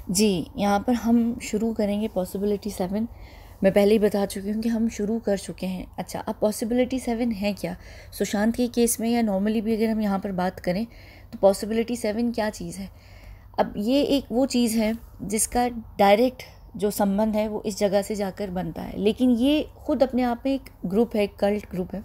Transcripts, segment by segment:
जी, यहाँ पर हम शुरू करेंगे पॉसिबिलिटी 7। मैं पहले ही बता चुकी हूँ कि हम शुरू कर चुके हैं। अच्छा, अब पॉसिबिलिटी 7 है क्या? सुशांत के केस में या नॉर्मली भी अगर हम यहाँ पर बात करें तो पॉसिबिलिटी 7 क्या चीज़ है? अब ये एक वो चीज़ है जिसका डायरेक्ट जो संबंध है वो इस जगह से जाकर बनता है, लेकिन ये खुद अपने आप में एक ग्रुप है, एक कल्ट ग्रुप है।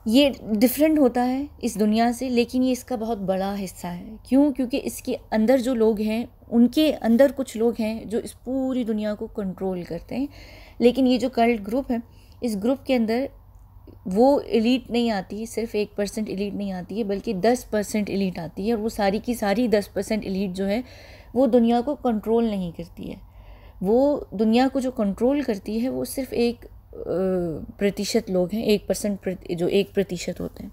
ये डिफरेंट होता है इस दुनिया से, लेकिन ये इसका बहुत बड़ा हिस्सा है। क्यों? क्योंकि इसके अंदर जो लोग हैं, उनके अंदर कुछ लोग हैं जो इस पूरी दुनिया को कंट्रोल करते हैं। लेकिन ये जो कल्ट ग्रुप है, इस ग्रुप के अंदर वो एलीट नहीं आती है, सिर्फ 1% एलीट नहीं आती है, बल्कि 10% एलीट आती है। और वो सारी की सारी 10% एलीट जो है वो दुनिया को कंट्रोल नहीं करती है। वो दुनिया को जो कंट्रोल करती है वो सिर्फ 1% लोग हैं, 1% जो 1% होते हैं,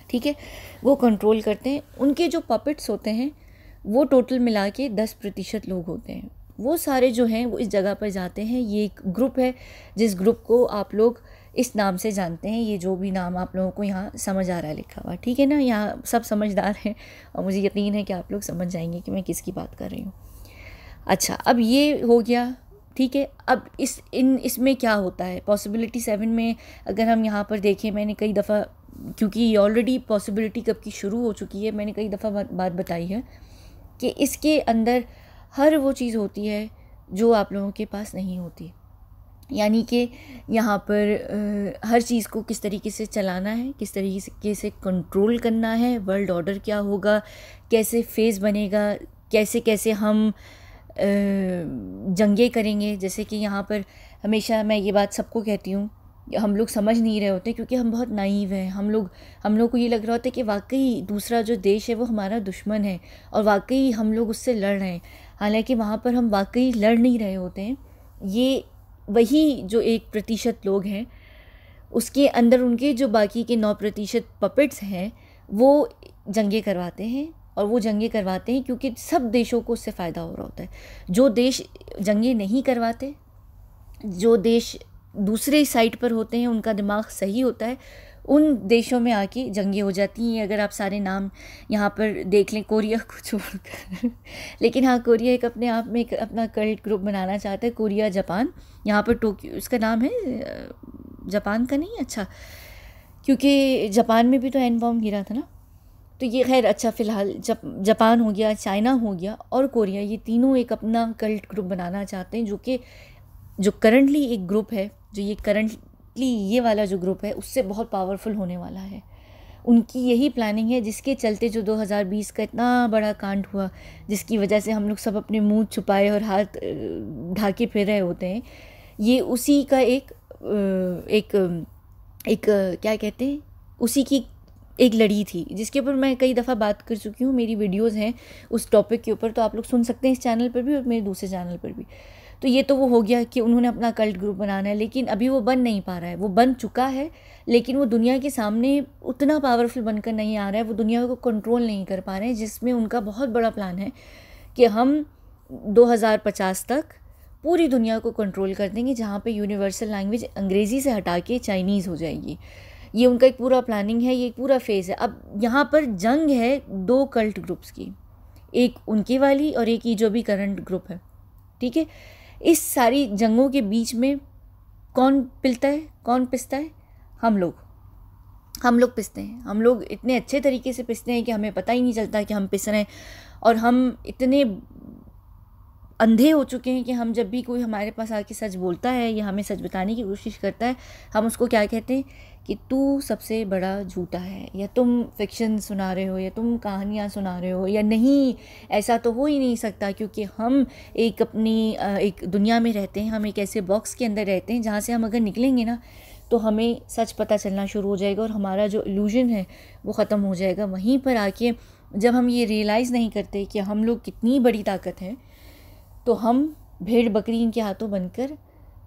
ठीक है, वो कंट्रोल करते हैं। उनके जो पपेट्स होते हैं वो टोटल मिला के 10% लोग होते हैं। वो सारे जो हैं वो इस जगह पर जाते हैं। ये एक ग्रुप है जिस ग्रुप को आप लोग इस नाम से जानते हैं। ये जो भी नाम आप लोगों को यहाँ समझ आ रहा है लिखा हुआ, ठीक है ना? यहाँ सब समझदार हैं और मुझे यकीन है कि आप लोग समझ जाएंगे कि मैं किसकी बात कर रही हूँ। अच्छा, अब ये हो गया, ठीक है। अब इसमें क्या होता है पॉसिबिलिटी 7 में? अगर हम यहाँ पर देखें, मैंने कई दफ़ा, क्योंकि ये ऑलरेडी पॉसिबिलिटी कब की शुरू हो चुकी है, मैंने कई दफ़ा बात बताई है कि इसके अंदर हर वो चीज़ होती है जो आप लोगों के पास नहीं होती। यानी कि यहाँ पर हर चीज़ को किस तरीके से चलाना है, किस तरीके से कंट्रोल करना है, वर्ल्ड ऑर्डर क्या होगा, कैसे फेज़ बनेगा, कैसे कैसे हम जंगे करेंगे। जैसे कि यहाँ पर हमेशा मैं ये बात सबको कहती हूँ, हम लोग समझ नहीं रहे होते क्योंकि हम बहुत नाइव हैं। हम लोग को ये लग रहा होता है कि वाकई दूसरा जो देश है वो हमारा दुश्मन है और वाकई हम लोग उससे लड़ रहे हैं, हालांकि वहाँ पर हम वाकई लड़ नहीं रहे होते हैं। ये वही जो 1% लोग हैं, उसके अंदर उनके जो बाकी के 9% पपेट्स हैं वो जंगे करवाते हैं। और वो जंगे करवाते हैं क्योंकि सब देशों को उससे फ़ायदा हो रहा होता है। जो देश जंगे नहीं करवाते, जो देश दूसरे साइड पर होते हैं, उनका दिमाग सही होता है, उन देशों में आके जंगे हो जाती हैं। अगर आप सारे नाम यहाँ पर देख लें, कोरिया को छोड़कर लेकिन हाँ, कोरिया एक अपने आप में एक अपना कल्ट ग्रुप बनाना चाहता है। कोरिया, जापान, यहाँ पर टोक्यो इसका नाम है, जापान का नहीं, अच्छा, क्योंकि जापान में भी तो एन बॉम्ब गिरा था ना। तो ये खैर, अच्छा, फ़िलहाल जापान हो गया, चाइना हो गया और कोरिया, ये तीनों एक अपना कल्ट ग्रुप बनाना चाहते हैं, जो करंटली एक ग्रुप है, जो ये करंटली ये वाला जो ग्रुप है उससे बहुत पावरफुल होने वाला है। उनकी यही प्लानिंग है, जिसके चलते जो 2020 का इतना बड़ा कांड हुआ, जिसकी वजह से हम लोग सब अपने मुंह छुपाए और हाथ ढाके फिर रहे होते हैं, ये उसी का एक क्या कहते हैं, उसी की एक लड़ी थी, जिसके ऊपर मैं कई दफ़ा बात कर चुकी हूँ। मेरी वीडियोस हैं उस टॉपिक के ऊपर, तो आप लोग सुन सकते हैं इस चैनल पर भी और मेरे दूसरे चैनल पर भी। तो ये तो वो हो गया कि उन्होंने अपना कल्ट ग्रुप बनाना है, लेकिन अभी वो बन नहीं पा रहा है। वो बन चुका है, लेकिन वो दुनिया के सामने उतना पावरफुल बनकर नहीं आ रहा है। वो दुनिया को कंट्रोल नहीं कर पा रहे हैं, जिसमें उनका बहुत बड़ा प्लान है कि हम 2050 तक पूरी दुनिया को कंट्रोल कर देंगे, जहाँ पे यूनिवर्सल लैंग्वेज अंग्रेज़ी से हटा के चाइनीज़ हो जाएगी। ये उनका एक पूरा प्लानिंग है, ये एक पूरा फेज़ है। अब यहाँ पर जंग है 2 कल्ट ग्रुप्स की, एक उनकी वाली और एक ये जो भी करंट ग्रुप है, ठीक है। इस सारी जंगों के बीच में कौन पिलता है, कौन पिसता है? हम लोग पिसते हैं। हम लोग इतने अच्छे तरीके से पिसते हैं कि हमें पता ही नहीं चलता कि हम पिस रहे हैं। और हम इतने अंधे हो चुके हैं कि हम जब भी कोई हमारे पास आके सच बोलता है या हमें सच बताने की कोशिश करता है, हम उसको क्या कहते हैं कि तू सबसे बड़ा झूठा है, या तुम फिक्शन सुना रहे हो, या तुम कहानियाँ सुना रहे हो, या नहीं, ऐसा तो हो ही नहीं सकता, क्योंकि हम एक अपनी एक दुनिया में रहते हैं। हम एक ऐसे बॉक्स के अंदर रहते हैं जहाँ से हम अगर निकलेंगे ना तो हमें सच पता चलना शुरू हो जाएगा और हमारा जो इल्यूजन है वो ख़त्म हो जाएगा। वहीं पर आके जब हम ये रियलाइज़ नहीं करते कि हम लोग कितनी बड़ी ताकत हैं, तो हम भेड़ बकरी इनके हाथों बनकर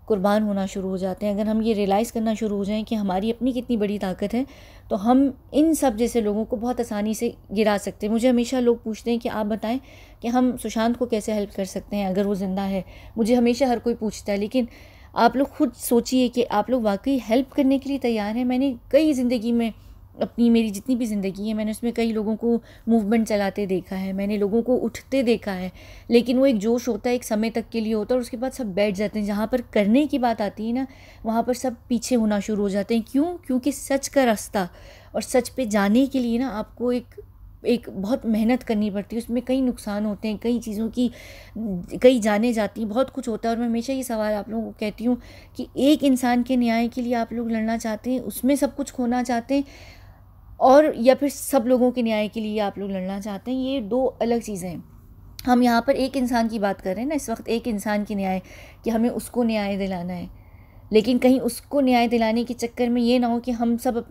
कुर्बान होना शुरू हो जाते हैं। अगर हम ये रियलाइज़ करना शुरू हो जाएं कि हमारी अपनी कितनी बड़ी ताकत है, तो हम इन सब जैसे लोगों को बहुत आसानी से गिरा सकते हैं। मुझे हमेशा लोग पूछते हैं कि आप बताएं कि हम सुशांत को कैसे हेल्प कर सकते हैं अगर वो ज़िंदा है। मुझे हमेशा हर कोई पूछता है, लेकिन आप लोग खुद सोचिए कि आप लोग वाकई हेल्प करने के लिए तैयार हैं। मैंने कई ज़िंदगी में अपनी मेरी जितनी भी ज़िंदगी है मैंने उसमें कई लोगों को मूवमेंट चलाते देखा है, मैंने लोगों को उठते देखा है, लेकिन वो एक जोश होता है, एक समय तक के लिए होता है और उसके बाद सब बैठ जाते हैं। जहाँ पर करने की बात आती है ना, वहाँ पर सब पीछे होना शुरू हो जाते हैं। क्यों? क्योंकि सच का रास्ता और सच पे जाने के लिए ना आपको एक बहुत मेहनत करनी पड़ती है, उसमें कई नुकसान होते हैं, कई चीज़ों की कई जाने जाती हैं, बहुत कुछ होता है। और मैं हमेशा ये सवाल आप लोगों को कहती हूँ कि एक इंसान के न्याय के लिए आप लोग लड़ना चाहते हैं, उसमें सब कुछ खोना चाहते हैं, और या फिर सब लोगों के न्याय के लिए आप लोग लड़ना चाहते हैं। ये दो अलग चीज़ें हैं। हम यहाँ पर एक इंसान की बात कर रहे हैं ना इस वक्त, एक इंसान की न्याय, कि हमें उसको न्याय दिलाना है, लेकिन कहीं उसको न्याय दिलाने के चक्कर में ये ना हो कि हम सब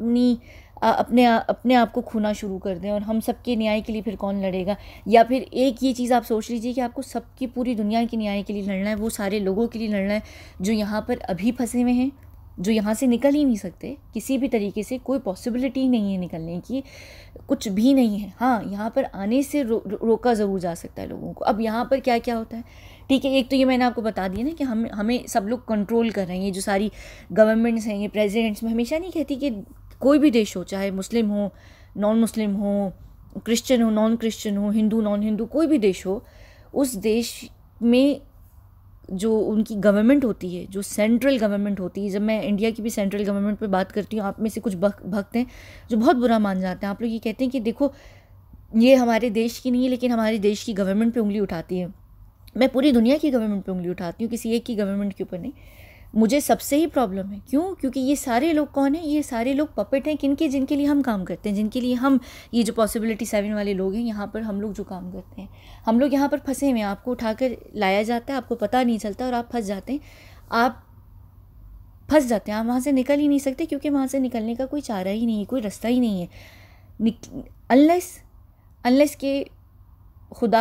अपने आप को खोना शुरू कर दें, और हम सबके न्याय के लिए फिर कौन लड़ेगा। या फिर एक ये चीज़ आप सोच लीजिए कि आपको सबकी पूरी दुनिया के न्याय के लिए लड़ना है, वो सारे लोगों के लिए लड़ना है जो यहाँ पर अभी फंसे हुए हैं, जो यहाँ से निकल ही नहीं सकते किसी भी तरीके से, कोई पॉसिबिलिटी नहीं है निकलने की, कुछ भी नहीं है। हाँ, यहाँ पर आने से रोका ज़रूर जा सकता है लोगों को। अब यहाँ पर क्या क्या होता है, ठीक है, एक तो ये मैंने आपको बता दिया ना कि हमें सब लोग कंट्रोल कर रहे हैं। ये जो सारी गवर्नमेंट्स हैं, ये प्रेसिडेंट्स, में हमेशा नहीं कहती कि कोई भी देश हो, चाहे मुस्लिम हो, नॉन मुस्लिम हो, क्रिश्चियन हो, नॉन क्रिश्चियन हो, हिंदू नॉन हिंदू, कोई भी देश हो, उस देश में जो उनकी गवर्नमेंट होती है, जो सेंट्रल गवर्नमेंट होती है, जब मैं इंडिया की भी सेंट्रल गवर्नमेंट पे बात करती हूँ, आप में से कुछ भक्त हैं जो बहुत बुरा मान जाते हैं। आप लोग ये कहते हैं कि देखो ये हमारे देश की नहीं है, लेकिन हमारे देश की गवर्नमेंट पे उंगली उठाती है। मैं पूरी दुनिया की गवर्नमेंट पे उंगली उठाती हूँ, किसी एक की गवर्नमेंट के ऊपर नहीं। मुझे सबसे ही प्रॉब्लम है। क्यों? क्योंकि ये सारे लोग कौन हैं? ये सारे लोग पपेट हैं किनके? जिनके लिए हम काम करते हैं, जिनके लिए हम, ये जो पॉसिबिलिटी 7 वाले लोग हैं, यहाँ पर हम लोग जो काम करते हैं, हम लोग यहाँ पर फंसे हुए हैं। आपको उठाकर लाया जाता है, आपको पता नहीं चलता और आप फंस जाते हैं। आप फंस जाते हैं, आप वहाँ से निकल ही नहीं सकते, क्योंकि वहाँ से निकलने का कोई चारा ही नहीं है, कोई रास्ता ही नहीं है। अनलेस के खुदा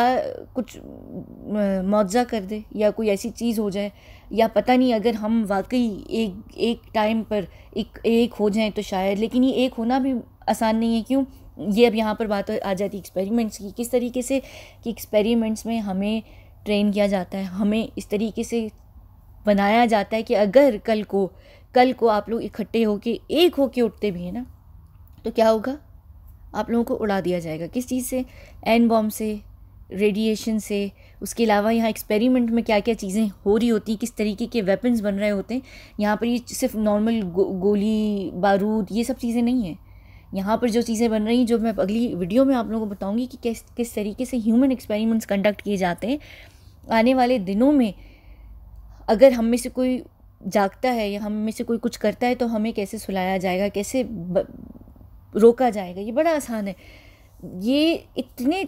कुछ मुआवजा कर दे या कोई ऐसी चीज़ हो जाए, या पता नहीं, अगर हम वाकई एक टाइम पर एक हो जाएं तो शायद, लेकिन ये एक होना भी आसान नहीं है। क्यों? ये अब यहाँ पर बात आ जाती है एक्सपेरिमेंट्स की। किस तरीके से कि एक्सपेरिमेंट्स में हमें ट्रेन किया जाता है, हमें इस तरीके से बनाया जाता है कि अगर कल को आप लोग इकट्ठे होके एक होके उठते भी हैं ना, तो क्या होगा? आप लोगों को उड़ा दिया जाएगा। किस चीज़ से? एन बॉम्ब से, रेडिएशन से। उसके अलावा यहाँ एक्सपेरिमेंट में क्या क्या चीज़ें हो रही होती हैं, किस तरीके के वेपन्स बन रहे होते हैं। यहाँ पर ये सिर्फ नॉर्मल गोली बारूद ये सब चीज़ें नहीं हैं। यहाँ पर जो चीज़ें बन रही, जो मैं अगली वीडियो में आप लोगों को बताऊँगी कि किस तरीके से ह्यूमन एक्सपेरिमेंट्स कंडक्ट किए जाते हैं। आने वाले दिनों में अगर हम में से कोई जागता है या हम में से कोई कुछ करता है, तो हमें कैसे सुलाया जाएगा, कैसे रोका जाएगा, ये बड़ा आसान है। ये इतने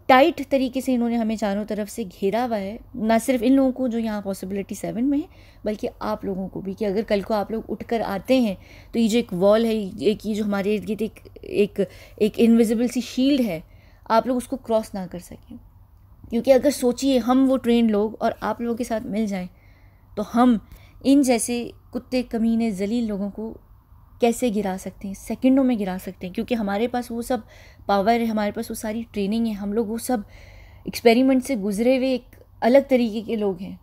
टाइट तरीके से इन्होंने हमें चारों तरफ से घेरा हुआ है, ना सिर्फ इन लोगों को जो यहाँ पॉसिबिलिटी 7 में है, बल्कि आप लोगों को भी, कि अगर कल को आप लोग उठकर आते हैं तो ये जो एक वॉल है, एक ये जो हमारे इर्द गिर्द एक इनविजिबल सी शील्ड है, आप लोग उसको क्रॉस ना कर सकें। क्योंकि अगर सोचिए हम वो ट्रेन लोग और आप लोगों के साथ मिल जाएं, तो हम इन जैसे कुत्ते कमीने जलील लोगों को कैसे गिरा सकते हैं? सेकंडों में गिरा सकते हैं, क्योंकि हमारे पास वो सब पावर है, हमारे पास वो सारी ट्रेनिंग है। हम लोग वो सब एक्सपेरिमेंट से गुजरे हुए एक अलग तरीके के लोग हैं।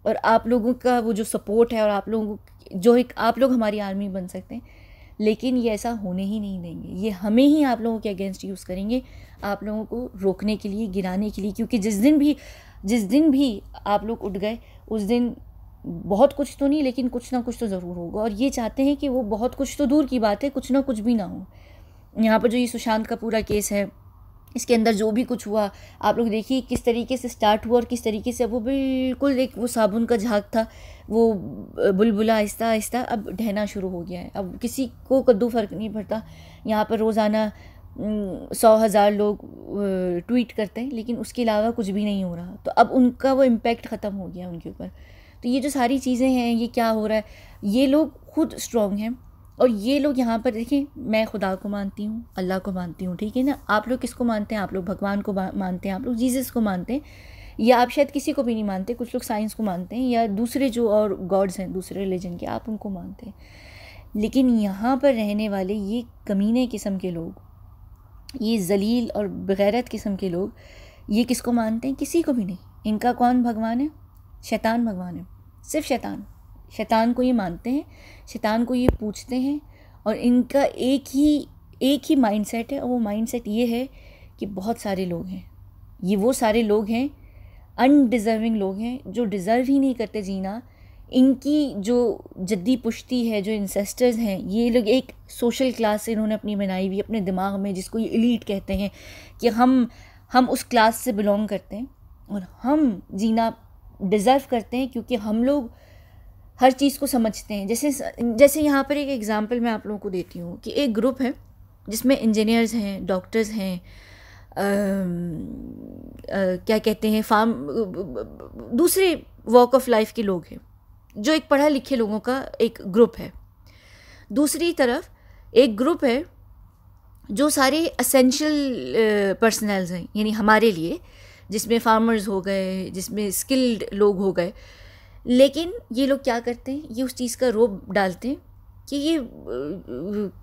और आप लोगों का वो जो सपोर्ट है, और आप लोगों जो एक आप लोग हमारी आर्मी बन सकते हैं, लेकिन ये ऐसा होने ही नहीं देंगे। ये हमें ही आप लोगों के अगेंस्ट यूज़ करेंगे, आप लोगों को रोकने के लिए, गिराने के लिए। क्योंकि जिस दिन भी आप लोग उठ गए, उस दिन बहुत कुछ तो नहीं, लेकिन कुछ ना कुछ तो ज़रूर होगा। और ये चाहते हैं कि वो बहुत कुछ तो दूर की बात है, कुछ ना कुछ भी ना हो। यहाँ पर जो ये सुशांत का पूरा केस है, इसके अंदर जो भी कुछ हुआ, आप लोग देखिए किस तरीके से स्टार्ट हुआ और किस तरीके से वो बिल्कुल एक वो साबुन का झाग था, वो बुलबुला आहिस्ता आहिस्ता अब ढहना शुरू हो गया है। अब किसी को कद्दू फ़र्क नहीं पड़ता। यहाँ पर रोज़ाना 100,000 लोग ट्वीट करते हैं, लेकिन उसके अलावा कुछ भी नहीं हो रहा। तो अब उनका वो इम्पैक्ट ख़त्म हो गया उनके ऊपर। तो ये जो सारी चीज़ें हैं, ये क्या हो रहा है, ये लोग खुद स्ट्रॉन्ग हैं। और ये लोग यहाँ पर देखिए, मैं खुदा को मानती हूँ, अल्लाह को मानती हूँ, ठीक है ना। आप लोग किसको मानते हैं? आप लोग भगवान को मानते हैं, आप लोग जीसस को मानते हैं, या आप शायद किसी को भी नहीं मानते। कुछ लोग साइंस को मानते हैं, या दूसरे जो और गॉड्स हैं दूसरे रिलीजन के, आप उनको मानते हैं। लेकिन यहाँ पर रहने वाले ये कमीने किस्म के लोग, ये जलील और बेगैरत किस्म के लोग, ये किसको मानते हैं? किसी को भी नहीं। इनका कौन भगवान है? शैतान भगवान है। सिर्फ शैतान को ये मानते हैं, शैतान को ये पूछते हैं, और इनका एक ही माइंडसेट है, और वो माइंडसेट ये है कि बहुत सारे लोग हैं, ये वो सारे लोग हैं, अनडिज़र्विंग लोग हैं जो डिज़र्व ही नहीं करते जीना। इनकी जो जद्दी पुश्ती है, जो इंसेस्टर्स हैं, ये लोग एक सोशल क्लास इन्होंने अपनी बनाई हुई अपने दिमाग में, जिसको ये एलीट कहते हैं, कि हम उस क्लास से बिलोंग करते हैं और हम जीना डिज़र्व करते हैं क्योंकि हम लोग हर चीज़ को समझते हैं। जैसे यहाँ पर एक एग्ज़ाम्पल मैं आप लोगों को देती हूँ कि एक ग्रुप है जिसमें इंजीनियर्स हैं, डॉक्टर्स हैं, क्या कहते हैं, दूसरे वॉक ऑफ लाइफ के लोग हैं, जो एक पढ़ा लिखे लोगों का एक ग्रुप है। दूसरी तरफ एक ग्रुप है जो सारे असेंशियल पर्सनल्स हैं, यानी हमारे लिए, जिसमें फार्मर्स हो गए, जिसमें स्किल्ड लोग हो गए। लेकिन ये लोग क्या करते हैं, ये उस चीज़ का रोब डालते हैं कि ये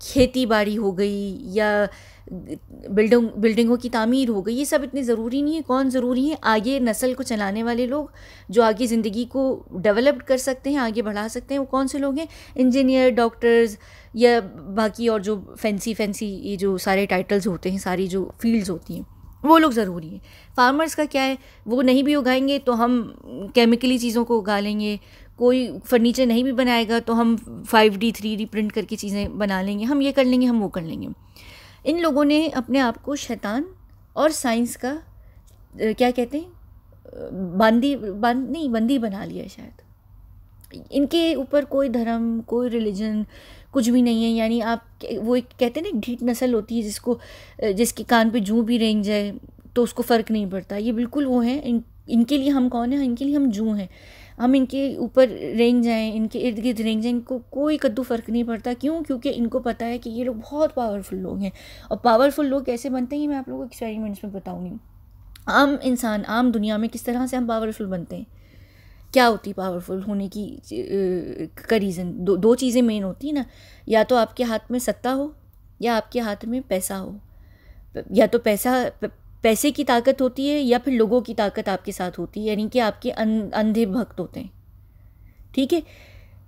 खेती बाड़ी हो गई या बिल्डिंगों की तामीर हो गई, ये सब इतनी ज़रूरी नहीं है। कौन ज़रूरी है? आगे नस्ल को चलाने वाले लोग, जो आगे ज़िंदगी को डेवलप कर सकते हैं, आगे बढ़ा सकते हैं। वो कौन से लोग हैं? इंजीनियर, डॉक्टर्स या बाकी और जो फैंसी ये जो सारे टाइटल्स होते हैं, सारी जो फील्ड्स होती हैं, वो लोग ज़रूरी हैं। फार्मर्स का क्या है, वो नहीं भी उगाएंगे तो हम केमिकली चीज़ों को उगा लेंगे। कोई फर्नीचर नहीं भी बनाएगा तो हम 5D 3D प्रिंट करके चीज़ें बना लेंगे, हम ये कर लेंगे, हम वो कर लेंगे। इन लोगों ने अपने आप को शैतान और साइंस का क्या कहते हैं, बंदी बना लिया है शायद। इनके ऊपर कोई धर्म, कोई रिलीजन, कुछ भी नहीं है। यानी आप वो एक कहते हैं ना, ढीठ नस्ल होती है जिसके कान पे जूं भी रेंग जाए तो उसको फ़र्क नहीं पड़ता। ये बिल्कुल वो हैं। इनके लिए हम कौन हैं? इनके लिए हम जूं हैं। हम इनके ऊपर रेंग जाएं, इनके इर्द गिर्द रेंग जाएं, इनको कोई कद्दू फ़र्क नहीं पड़ता। क्यों? क्योंकि इनको पता है कि ये लोग बहुत पावरफुल लोग हैं। और पावरफुल लोग कैसे बनते हैं, ये मैं आप लोगों को एक्सपेरिमेंट्स में बताऊँगी। आम इंसान, आम दुनिया में किस तरह से हम पावरफुल बनते हैं, क्या होती पावरफुल होने की का रीज़न? दो चीज़ें मेन होती हैं ना, या तो आपके हाथ में सत्ता हो या आपके हाथ में पैसा हो। या तो पैसे की ताकत होती है या फिर लोगों की ताकत आपके साथ होती है, यानी कि आपके अंधे भक्त होते हैं। ठीक है,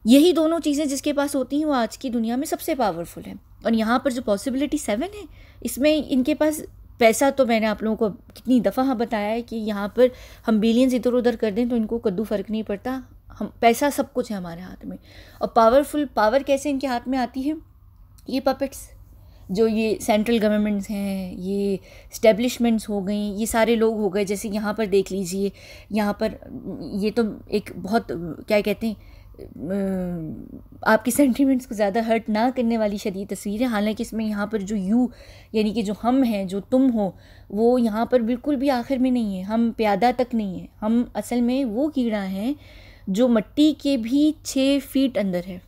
यही दोनों चीज़ें जिसके पास होती हैं वो आज की दुनिया में सबसे पावरफुल है। और यहाँ पर जो पॉसिबिलिटी 7 है, इसमें इनके पास पैसा, तो मैंने आप लोगों को कितनी दफ़ा बताया है कि यहाँ पर हम बिलियंस इधर उधर कर दें तो इनको कद्दू फ़र्क नहीं पड़ता। हम पैसा सब कुछ है हमारे हाथ में। और पावर कैसे इनके हाथ में आती है? ये पपेट्स, जो ये सेंट्रल गवर्नमेंट्स हैं, ये इस्टेब्लिशमेंट्स हो गई, ये सारे लोग हो गए। जैसे यहाँ पर देख लीजिए, यहाँ पर ये तो एक बहुत क्या कहते हैं, आपके सेंटिमेंट्स को ज़्यादा हर्ट ना करने वाली शदीद तस्वीर है। हालांकि इसमें यहाँ पर जो यू, यानी कि जो हम हैं, जो तुम हो, वो यहाँ पर बिल्कुल भी आखिर में नहीं है। हम प्यादा तक नहीं है। हम असल में वो कीड़ा हैं जो मिट्टी के भी 6 फीट अंदर है,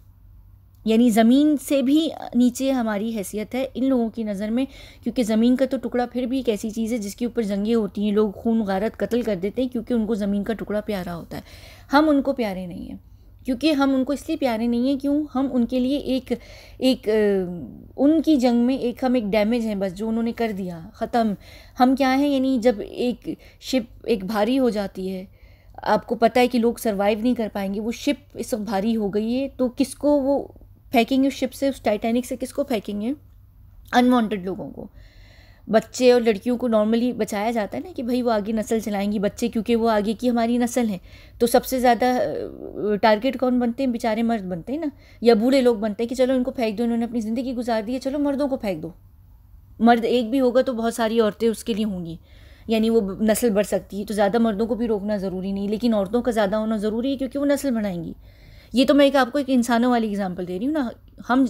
यानी ज़मीन से भी नीचे हमारी हैसियत है इन लोगों की नज़र में। क्योंकि ज़मीन का तो टुकड़ा फिर भी एक ऐसी चीज़ है जिसके ऊपर जंगें होती हैं, लोग खून गारत कत्ल कर देते हैं क्योंकि उनको ज़मीन का टुकड़ा प्यारा होता है। हम उनको प्यारे नहीं हैं, क्योंकि हम उनको इसलिए प्यारे नहीं हैं, क्यों? हम उनके लिए एक उनकी जंग में हम एक डैमेज हैं बस, जो उन्होंने कर दिया, ख़त्म। हम क्या हैं? यानी जब एक शिप एक भारी हो जाती है, आपको पता है कि लोग सर्वाइव नहीं कर पाएंगे, वो शिप इस वक्त भारी हो गई है, तो किसको वो फेंकेंगे उस शिप से, उस टाइटैनिक से? किसको फेंकेंगे? अनवांटेड लोगों को। बच्चे और लड़कियों को नॉर्मली बचाया जाता है ना कि भाई वो आगे नस्ल चलाएंगी, बच्चे, क्योंकि वो आगे की हमारी नस्ल है। तो सबसे ज़्यादा टारगेट कौन बनते हैं? बेचारे मर्द बनते हैं ना, या बूढ़े लोग बनते हैं कि चलो इनको फेंक दो, इन्होंने अपनी ज़िंदगी गुजार दी है, चलो मर्दों को फेंक दो। मर्द एक भी होगा तो बहुत सारी औरतें उसके लिए होंगी, यानी वो नस्ल बढ़ सकती है। तो ज़्यादा मर्दों को भी रोकना ज़रूरी नहीं, लेकिन औरतों का ज़्यादा होना ज़रूरी है क्योंकि वो नस्ल बढ़ाएंगी। ये तो मैं आपको एक इंसानों वाली एग्जांपल दे रही हूँ ना।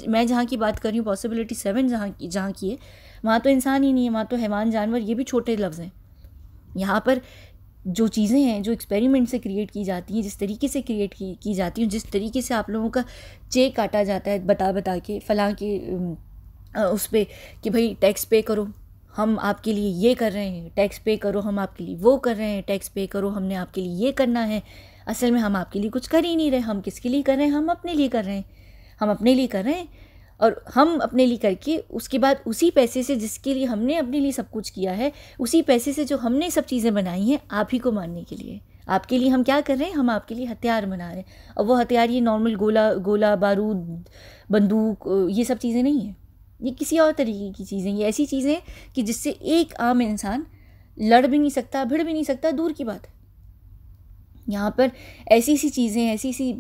मैं जहाँ की बात कर रही हूँ, पॉसिबिलिटी 7 जहाँ की है, वहाँ तो इंसान ही नहीं है, वहाँ तो हैवान, जानवर, ये भी छोटे लफ्ज़ हैं। यहाँ पर जो चीज़ें हैं, जो एक्सपेरिमेंट से क्रिएट की जाती हैं, जिस तरीके से क्रिएट की जाती हैं, जिस तरीके से आप लोगों का चेक काटा जाता है बता के फलां के उस पर कि भाई टैक्स पे करो, हम आपके लिए ये कर रहे हैं, टैक्स पे करो, हम आपके लिए वो कर रहे हैं, टैक्स पे करो, हमने आपके लिए ये करना है। असल में हम आपके लिए कुछ कर ही नहीं रहे। हम किसके लिए कर रहे हैं? हम अपने लिए कर रहे हैं। हम अपने लिए कर रहे हैं, और हम अपने लिए करके उसके बाद उसी पैसे से, जिसके लिए हमने अपने लिए सब कुछ किया है, उसी पैसे से जो हमने सब चीज़ें बनाई हैं आप ही को मानने के लिए, आपके लिए हम क्या कर रहे हैं, हम आपके लिए हथियार बना रहे हैं। और वो हथियार ये नॉर्मल गोला बारूद बंदूक ये सब चीज़ें नहीं हैं, ये किसी और तरीके की चीज़ें, ये ऐसी चीज़ें कि जिससे एक आम इंसान लड़ भी नहीं सकता, भिड़ भी नहीं सकता, दूर की बात है। यहाँ पर ऐसी सी चीज़ें, ऐसी सी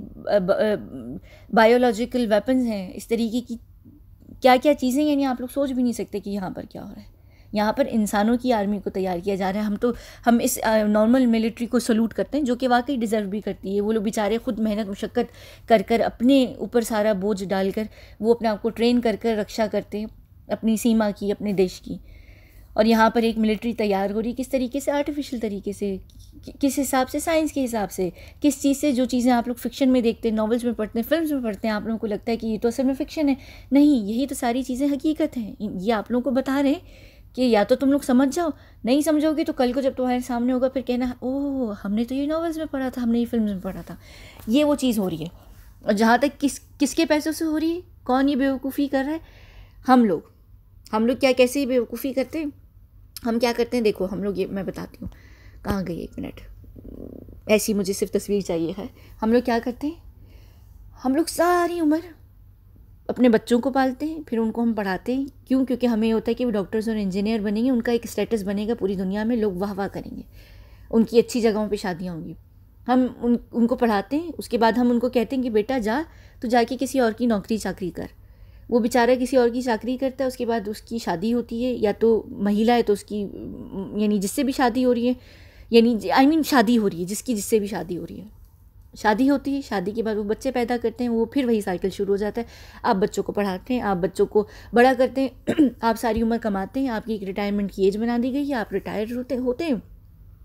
बायोलॉजिकल वेपन्स हैं, इस तरीके की क्या क्या चीज़ें, यानी आप लोग सोच भी नहीं सकते कि यहाँ पर क्या हो रहा है। यहाँ पर इंसानों की आर्मी को तैयार किया जा रहा है। हम इस नॉर्मल मिलिट्री को सल्यूट करते हैं, जो कि वाकई डिज़र्व भी करती है। वो लोग बेचारे खुद मेहनत मुशक्क़त कर कर अपने ऊपर सारा बोझ डालकर वो अपने आप को ट्रेन कर कर रक्षा करते हैं अपनी सीमा की, अपने देश की। और यहाँ पर एक मिलिट्री तैयार हो रही, किस तरीके से, आर्टिफिशियल तरीके से, किस हिसाब से, साइंस के हिसाब से, किस चीज़ से। जो चीज़ें आप लोग फिक्शन में देखते हैं, नॉवेल्स में पढ़ते हैं, फिल्म्स में पढ़ते हैं, आप लोगों को लगता है कि ये तो असल में फिक्शन है। नहीं, यही तो सारी चीज़ें हकीकत हैं। ये आप लोगों को बता रहे हैं कि या तो तुम लोग समझ जाओ, नहीं समझोगे तो कल को जब तुम्हारे सामने होगा फिर कहना, ओह हमने तो ये नॉवेल्स में पढ़ा था, हमने ये फिल्म में पढ़ा था। ये वो चीज़ हो रही है। और जहाँ तक किसके पैसों से हो रही है, कौन ये बेवकूफ़ी कर रहा है, हम लोग क्या कैसे बेवकूफ़ी करते हैं। हम क्या करते हैं, देखो हम लोग, ये मैं बताती हूँ, कहाँ गई, एक मिनट, ऐसी मुझे सिर्फ तस्वीर चाहिए है। हम लोग क्या करते हैं, हम लोग सारी उम्र अपने बच्चों को पालते हैं, फिर उनको हम पढ़ाते हैं। क्यों? क्योंकि हमें ये होता है कि वो डॉक्टर्स और इंजीनियर बनेंगे, उनका एक स्टेटस बनेगा पूरी दुनिया में, लोग वाह वाह करेंगे, उनकी अच्छी जगहों पे शादियाँ होंगी। हम उनको पढ़ाते हैं, उसके बाद हम उनको कहते हैं कि बेटा जा, तो जाके किसी और की नौकरी चाकरी कर। वो बेचारा किसी और की चाकरी करता है, उसके बाद उसकी शादी होती है, या तो महिला है तो उसकी, यानी जिससे भी शादी हो रही है, यानी शादी हो रही है, जिससे भी शादी हो रही है, शादी होती है, शादी के बाद वो बच्चे पैदा करते हैं, वो फिर वही साइकिल शुरू हो जाता है। आप बच्चों को पढ़ाते हैं, आप बच्चों को बड़ा करते हैं, आप सारी उम्र कमाते हैं, आपकी एक रिटायरमेंट की एज बना दी गई है, आप रिटायर होते हैं,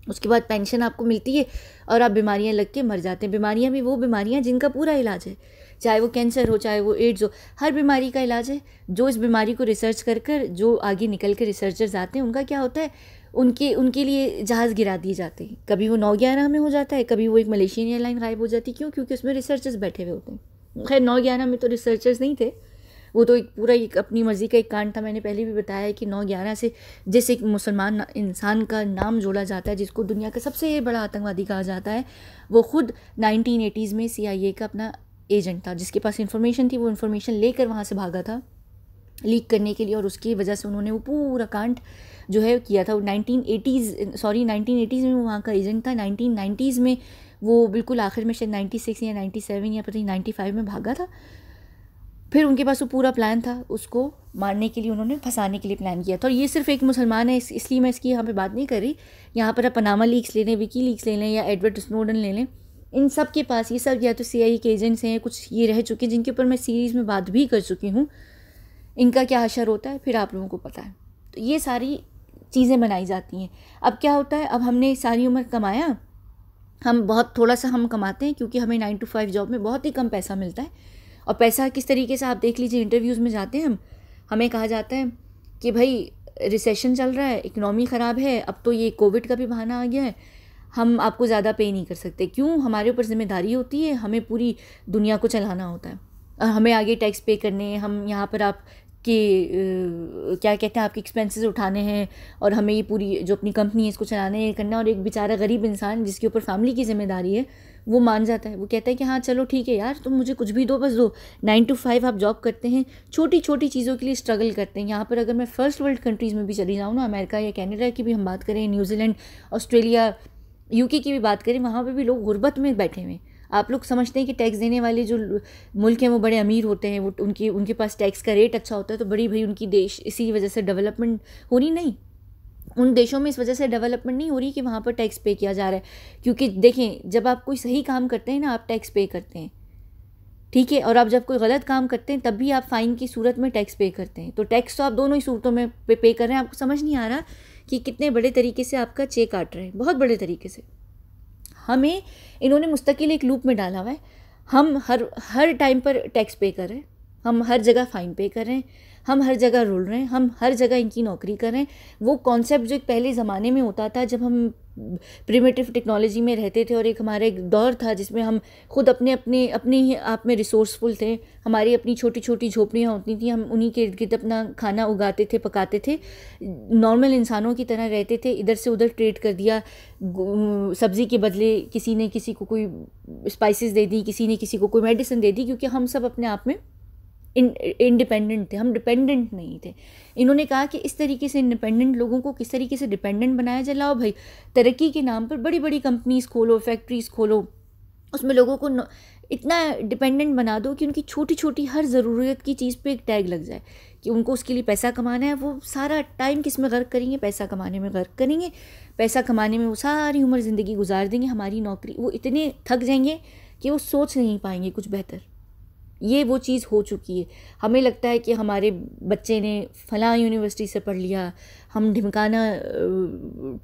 उसके बाद पेंशन आपको मिलती है और आप बीमारियां लग के मर जाते हैं। बीमारियां भी वो बीमारियां जिनका पूरा इलाज है, चाहे वो कैंसर हो, चाहे वो एड्स हो, हर बीमारी का इलाज है। जो इस बीमारी को रिसर्च कर जो आगे निकल के रिसर्चर्स आते हैं, उनका क्या होता है, उनके लिए जहाज़ गिरा दिए जाते हैं। कभी वो 9/11 में हो जाता है, कभी वो एक मलेशियन एयरलाइन गायब हो जाती है। क्यों? क्योंकि उसमें रिसर्चर्स बैठे हुए होते हैं। खैर 9/11 में तो रिसर्चर्स नहीं थे, वो तो एक अपनी मर्ज़ी का एक कांड था। मैंने पहले भी बताया है कि 9/11 से जिस एक मुसलमान इंसान का नाम जोड़ा जाता है, जिसको दुनिया का सबसे बड़ा आतंकवादी कहा जाता है, वो खुद 1980s में CIA का अपना एजेंट था, जिसके पास इन्फॉर्मेशन थी, वो इन्फॉर्मेशन लेकर वहाँ से भागा था लीक करने के लिए, और उसकी वजह से उन्होंने वो पूरा कांड जो है किया था। वो 1980s में वो वहाँ का एजेंट था। 1990s में वो बिल्कुल आखिर में शायद 96 या 97 या पता नहीं 95 में भागा था। फिर उनके पास वो पूरा प्लान था, उसको मारने के लिए, उन्होंने फंसाने के लिए प्लान किया था। और ये सिर्फ एक मुसलमान है, इसलिए मैं इसकी यहाँ पे बात नहीं कर रही। यहाँ पर आप पनामा लीक्स ले लें, विकी लीक्स ले लें, या एडवर्ड स्नोडन ले लें, इन सब के पास ये सब या तो CIA के एजेंट्स हैं, कुछ ये रह चुके हैं जिनके ऊपर मैं सीरीज़ में बात भी कर चुकी हूँ। इनका क्या हशर होता है फिर आप लोगों को पता है। तो ये सारी चीज़ें बनाई जाती हैं। अब क्या होता है, अब हमने सारी उम्र कमाया, हम बहुत थोड़ा सा हम कमाते हैं, क्योंकि हमें 9 to 5 जॉब में बहुत ही कम पैसा मिलता है। और पैसा किस तरीके से, आप देख लीजिए, इंटरव्यूज़ में जाते हैं हमें कहा जाता है कि भाई रिसेशन चल रहा है, इकनॉमी ख़राब है, अब तो ये कोविड का भी बहाना आ गया है, हम आपको ज़्यादा पे नहीं कर सकते। क्यों? हमारे ऊपर जिम्मेदारी होती है, हमें पूरी दुनिया को चलाना होता है, हमें आगे टैक्स पे करने हैं, हम यहाँ पर आपके क्या कहते हैं, आपके एक्सपेंसेस उठाने हैं, और हमें ये पूरी जो अपनी कंपनी है इसको चलाने है, करना। और एक बेचारा गरीब इंसान जिसके ऊपर फैमिली की जिम्मेदारी है, वो मान जाता है, वो कहता है कि हाँ चलो ठीक है यार, तुम मुझे कुछ भी दो, बस दो। 9 to 5 आप जॉब करते हैं, छोटी छोटी चीज़ों के लिए स्ट्रगल करते हैं। यहाँ पर अगर मैं फर्स्ट वर्ल्ड कंट्रीज़ में भी चली जाऊँ ना, अमेरिका या कनाडा की भी हम बात करें, न्यूजीलैंड, ऑस्ट्रेलिया, UK की भी बात करें, वहाँ पर भी लोग गुर्बत में बैठे हुए हैं। आप लोग समझते हैं कि टैक्स देने वाले जो मुल्क हैं वो बड़े अमीर होते हैं, वो उनके पास टैक्स का रेट अच्छा होता है, तो बड़ी भाई उनकी देश इसी वजह से डेवलपमेंट हो रही। नहीं, उन देशों में इस वजह से डेवलपमेंट नहीं हो रही कि वहाँ पर टैक्स पे किया जा रहा है। क्योंकि देखें, जब आप कोई सही काम करते हैं ना, आप टैक्स पे करते हैं, ठीक है, और आप जब कोई गलत काम करते हैं तब भी आप फ़ाइन की सूरत में टैक्स पे करते हैं। तो टैक्स तो आप दोनों ही सूरतों में पे कर रहे हैं। आपको समझ नहीं आ रहा कि कितने बड़े तरीके से आपका चेक काट रहे हैं, बहुत बड़े तरीके से। हमें इन्होंने मुस्तकिल एक लूप में डाला हुआ है, हम हर टाइम पर टैक्स पे कर रहे हैं, हम हर जगह फ़ाइन पे कर रहे हैं, हम हर जगह रुल रहे हैं, हम हर जगह इनकी नौकरी कर रहे हैं। वो कॉन्सेप्ट जो एक पहले ज़माने में होता था, जब हम प्रिमिटिव टेक्नोलॉजी में रहते थे और एक हमारा एक दौर था जिसमें हम खुद अपने ही आप में रिसोर्सफुल थे। हमारी अपनी छोटी छोटी झोपड़ियाँ होती थी, हम उन्हीं के इर्द गिर्द अपना खाना उगाते थे, पकाते थे, नॉर्मल इंसानों की तरह रहते थे। इधर से उधर ट्रेड कर दिया, सब्ज़ी के बदले किसी ने किसी को कोई स्पाइसेस दे दी, किसी ने किसी को कोई मेडिसिन दे दी, क्योंकि हम सब अपने आप में इंडिपेंडेंट थे, हम डिपेंडेंट नहीं थे। इन्होंने कहा कि इस तरीके से इंडिपेंडेंट लोगों को किस तरीके से डिपेंडेंट बनाया जाए। लाओ भाई, तरक्की के नाम पर बड़ी बड़ी कंपनीज खोलो, फैक्ट्रीज खोलो, उसमें लोगों को इतना डिपेंडेंट बना दो कि उनकी छोटी छोटी हर ज़रूरत की चीज़ पे एक टैग लग जाए कि उनको उसके लिए पैसा कमाना है। वो सारा टाइम किस में गर्क करेंगे? पैसा कमाने में गर्क करेंगे। पैसा कमाने में वो सारी उम्र ज़िंदगी गुजार देंगे। हमारी नौकरी, वो इतने थक जाएंगे कि वो सोच नहीं पाएंगे कुछ बेहतर। ये वो चीज़ हो चुकी है। हमें लगता है कि हमारे बच्चे ने फ़लाँ यूनिवर्सिटी से पढ़ लिया, हम ढिमकाना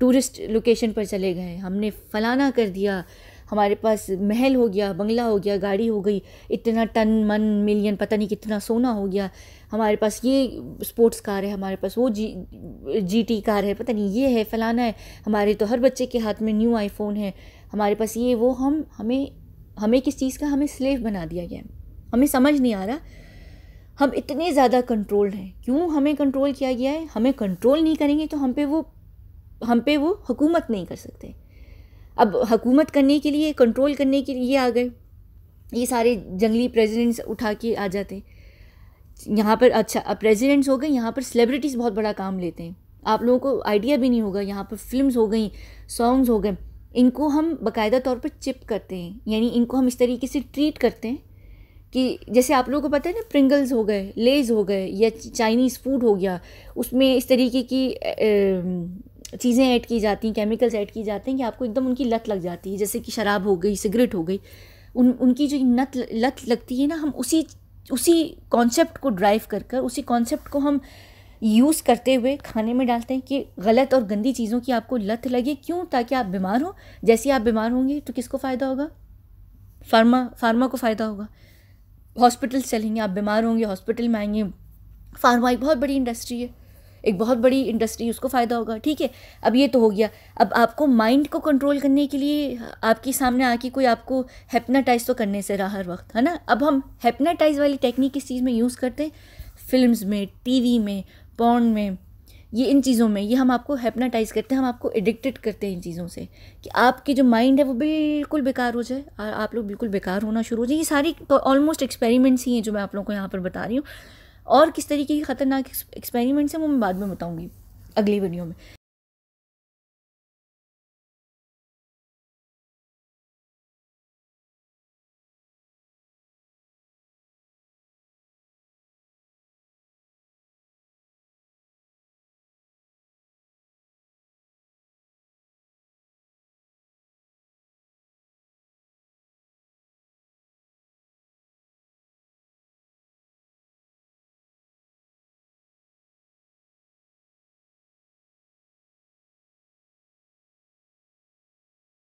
टूरिस्ट लोकेशन पर चले गए, हमने फ़लाना कर दिया, हमारे पास महल हो गया, बंगला हो गया, गाड़ी हो गई, इतना टन मन मिलियन पता नहीं कितना सोना हो गया, हमारे पास ये स्पोर्ट्स कार है, हमारे पास वो जीटी कार है, पता नहीं ये है, फ़लाना है। हमारे तो हर बच्चे के हाथ में न्यू आईफोन है, हमारे पास ये वो। हमें किस चीज़ का हमें स्लेव बना दिया गया है। हमें समझ नहीं आ रहा हम इतने ज़्यादा कंट्रोल्ड हैं। क्यों हमें कंट्रोल किया गया है? हमें कंट्रोल नहीं करेंगे तो हम पे वो हुकूमत नहीं कर सकते। अब हुकूमत करने के लिए, कंट्रोल करने के लिए आ गए ये सारे जंगली प्रेसिडेंट्स उठा के आ जाते यहाँ पर। अच्छा, अब प्रेसिडेंट्स हो गए, यहाँ पर सेलिब्रिटीज़ बहुत बड़ा काम लेते हैं। आप लोगों को आइडिया भी नहीं होगा, यहाँ पर फिल्म्स हो गई, सॉन्ग्स हो गए, इनको हम बाकायदा तौर पर चिप करते हैं, यानी इनको हम इस तरीके से ट्रीट करते हैं कि जैसे आप लोगों को पता है ना, प्रिंगल्स हो गए, लेज़ हो गए, या चाइनीज़ फूड हो गया, उसमें इस तरीके की चीज़ें ऐड की जाती हैं, केमिकल्स ऐड की जाते हैं कि आपको एकदम उनकी लत लग जाती है। जैसे कि शराब हो गई, सिगरेट हो गई, उनकी जो लत लगती है ना, हम उसी कॉन्सेप्ट को ड्राइव कर उसी कॉन्सेप्ट को हम यूज़ करते हुए खाने में डालते हैं कि गलत और गंदी चीज़ों की आपको लत लगे। क्यों? ताकि आप बीमार हो। जैसे आप बीमार होंगे तो किसको फ़ायदा होगा? फार्मा को फ़ायदा होगा। हॉस्पिटल्स चलेंगे, आप बीमार होंगे हॉस्पिटल में आएंगे। फार्मा एक बहुत बड़ी इंडस्ट्री है, एक बहुत बड़ी इंडस्ट्री, उसको फ़ायदा होगा। ठीक है, अब ये तो हो गया। अब आपको माइंड को कंट्रोल करने के लिए आपके सामने आके कोई आपको हेप्नाटाइज तो करने से रहा हर वक्त, है ना। अब हम हेप्नाटाइज वाली टेक्निक किस चीज़ में यूज़ करते हैं? फिल्म्स में, टीवी में, पॉर्न में, ये इन चीज़ों में, ये हम आपको हेप्नाटाइज करते हैं, हम आपको एडिक्टेड करते हैं इन चीज़ों से कि आपकी जो माइंड है वो बिल्कुल बेकार हो जाए, आप लोग बिल्कुल बेकार होना शुरू हो जाए। ये सारी तो ऑलमोस्ट एक्सपेरिमेंट्स ही हैं जो मैं आप लोगों को यहाँ पर बता रही हूँ। और किस तरीके की ख़तरनाक एक्सपेरिमेंट्स हैं वो मैं बाद में बताऊँगी अगली वीडियो में।